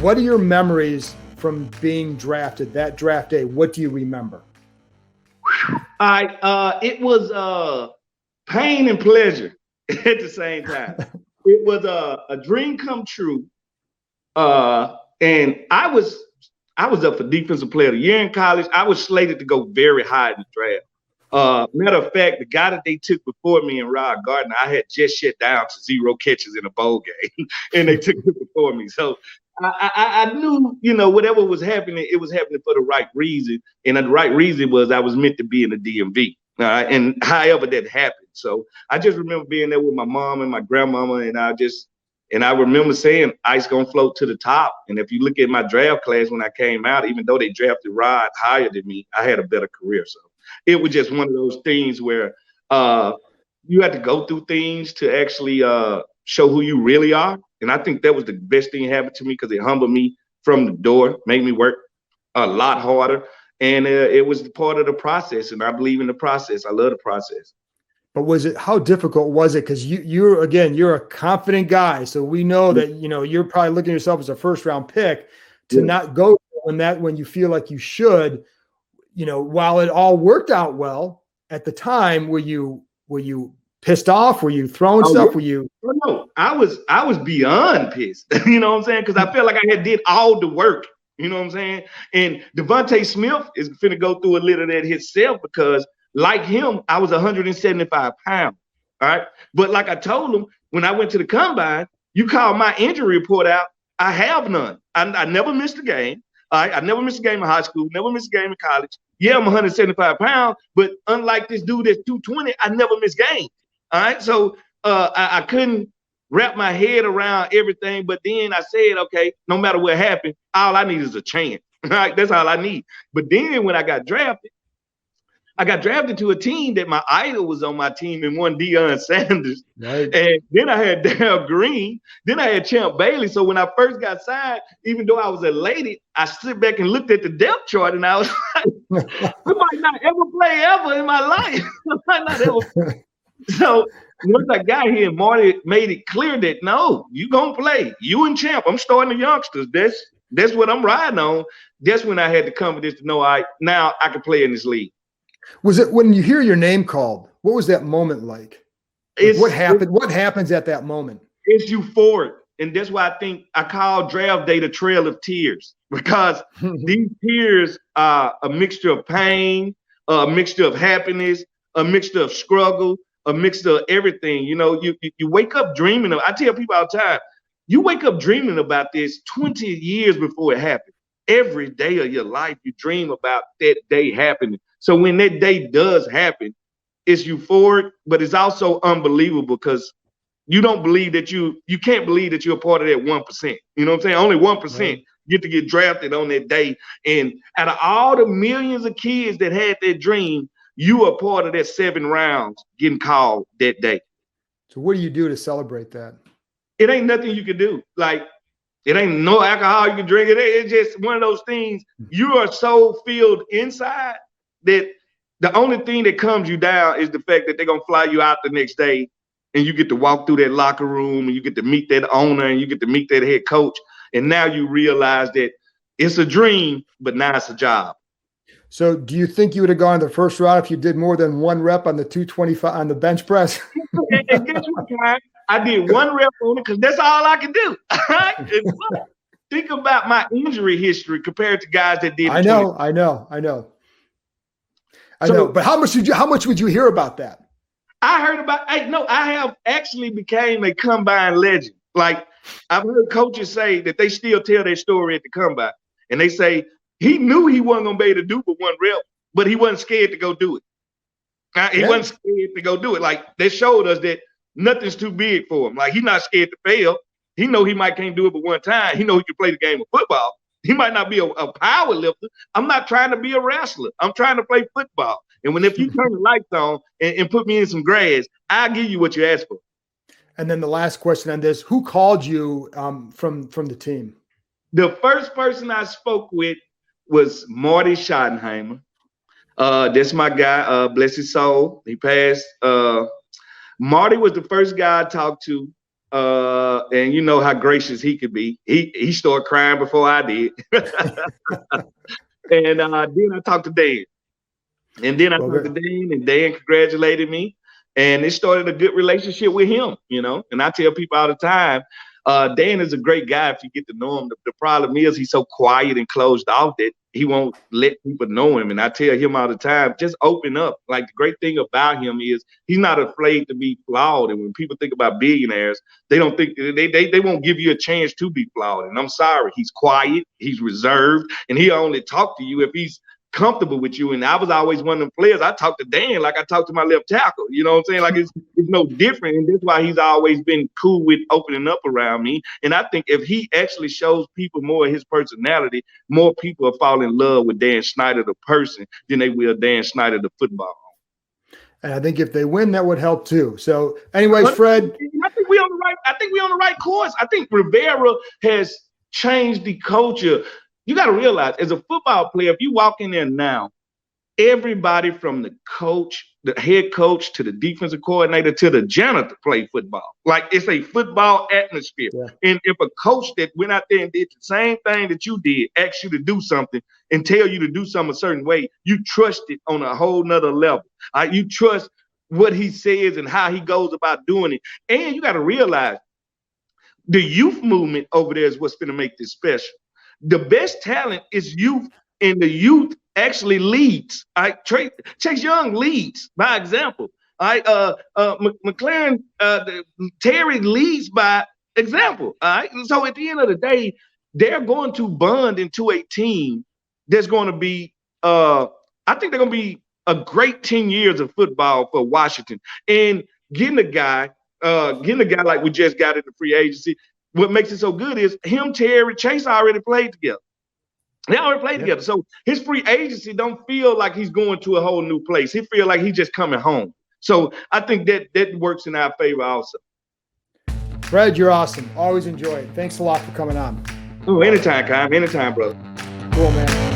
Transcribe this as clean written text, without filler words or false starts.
what are your memories from being drafted, that draft day? What do you remember? It was pain and pleasure at the same time. It was a dream come true. And I was up for defensive player of the year in college. I was slated to go very high in the draft. Matter of fact, the guy that they took before me and Rod Gardner, I had just shut down to 0 catches in a bowl game, and they took it before me. So I knew, whatever was happening, it was happening for the right reason. And the right reason was I was meant to be in the DMV. And however that happened. So I just remember being there with my mom and my grandmama, and I remember saying, ice gonna float to the top. And if you look at my draft class when I came out, even though they drafted Rod higher than me, I had a better career. So it was just one of those things where you had to go through things to actually show who you really are. And I think that was the best thing that happened to me because it humbled me from the door, made me work a lot harder. And it was part of the process. And I believe in the process. I love the process. But how difficult was it? Because you're a confident guy. So we know that, you're probably looking at yourself as a first round pick to not go when you feel like you should, while it all worked out well at the time, were you pissed off? Were you throwing stuff? Were you? No, I was beyond pissed. You know what I'm saying? Because I felt like I did all the work. You know what I'm saying? And Devontae Smith is finna go through a little of that himself because like him, I was 175 pounds. All right. But like I told him, when I went to the combine, you call my injury report out. I have none. I never missed a game. All right. I never missed a game in high school, never missed a game in college. Yeah, I'm 175 pounds, but unlike this dude that's 220, I never missed games. All right. So I couldn't wrap my head around everything. But then I said, okay, no matter what happened, all I need is a chance. All right. That's all I need. But then when I got drafted to a team that my idol was on my team and one Deion Sanders. Right. And then I had Darryl Green. Then I had Champ Bailey. So when I first got signed, even though I was elated, I sit back and looked at the depth chart and I was like, I might not ever play ever in my life. I might not ever play. So once I got here, Marty made it clear that, no, you going to play. You and Champ. I'm starting the youngsters. That's what I'm riding on. That's when I had the confidence to know, now I can play in this league. Was it when you hear your name called? What was that moment like? What happened? What happens at that moment? It's euphoric, and that's why I think I call draft day the trail of tears because these tears are a mixture of pain, a mixture of happiness, a mixture of struggle, a mixture of everything. You wake up dreaming of. I tell people all the time, you wake up dreaming about this 20 years before it happened. Every day of your life, you dream about that day happening. So when that day does happen, it's euphoric, but it's also unbelievable because you don't believe that you can't believe that you're a part of that 1%. You know what I'm saying? Only 1% get to get drafted on that day. And out of all the millions of kids that had that dream, you are part of that 7 rounds getting called that day. So what do you do to celebrate that? It ain't nothing you can do. Like, it ain't no alcohol you can drink. It's just one of those things. You are so filled inside that the only thing that calms you down is the fact that they're going to fly you out the next day and you get to walk through that locker room and you get to meet that owner and you get to meet that head coach. And now you realize that it's a dream, but now it's a job. So do you think you would have gone the first round if you did more than 1 rep on the 225 on the bench press? And guess what, I did 1 rep on it because that's all I can do. Think about my injury history compared to guys that did. I know. But how much would you hear about that? I heard about. I have actually became a combine legend. Like I've heard coaches say that they still tell their story at the combine, and they say he knew he wasn't gonna be able to do but 1 rep, but he wasn't scared to go do it. He wasn't scared to go do it. Like they showed us that nothing's too big for him. Like he's not scared to fail. He know he might can't do it but 1 time. He know he can play the game of football. He might not be a power lifter. I'm not trying to be a wrestler. I'm trying to play football. And if you turn the lights on and put me in some grass, I'll give you what you asked for. And then the last question on this, who called you from the team? The first person I spoke with was Marty Schottenheimer. That's my guy, bless his soul. He passed. Marty was the first guy I talked to. And you know how gracious he could be. He started crying before I did. And then I talked to Dan. And then I talked to Dan, and Dan congratulated me. And it started a good relationship with him, you know. And I tell people all the time, Dan is a great guy if you get to know him. The problem is he's so quiet and closed off that he won't let people know him. And I tell him all the time, just open up. Like, the great thing about him is he's not afraid to be flawed. And when people think about billionaires, they don't think they won't give you a chance to be flawed. And I'm sorry, he's quiet, he's reserved, and he'll only talk to you if he's comfortable with you. And I was always one of them players. I talk to Dan like I talk to my left tackle. You know what I'm saying? Like, it's no different. And that's why he's always been cool with opening up around me. And I think if he actually shows people more of his personality, more people will fall in love with Dan Snyder, the person, than they will Dan Snyder, the football. And I think if they win, that would help too. So anyways, Fred, I think we're on the right course. I think Rivera has changed the culture. You got to realize, as a football player, if you walk in there now, everybody from the coach, the head coach, to the defensive coordinator, to the janitor play football. Like, it's a football atmosphere. Yeah. And if a coach that went out there and did the same thing that you did, asked you to do something and tell you to do something a certain way, you trust it on a whole nother level. You trust what he says and how he goes about doing it. And you got to realize, the youth movement over there is what's going to make this special. The best talent is youth, and the youth actually leads. Chase Young leads by example. McLaren, Terry leads by example. All right. So at the end of the day, they're going to bond into a team that's going to be, I think they're going to be a great 10 years of football for Washington. And getting a guy like we just got in the free agency, what makes it so good is him, Terry, Chase already played together. They already played together. So his free agency don't feel like he's going to a whole new place. He feel like he's just coming home. So I think that works in our favor also. Fred, you're awesome. Always enjoy it. Thanks a lot for coming on. Oh, anytime, Kyle. Anytime, brother. Cool, man.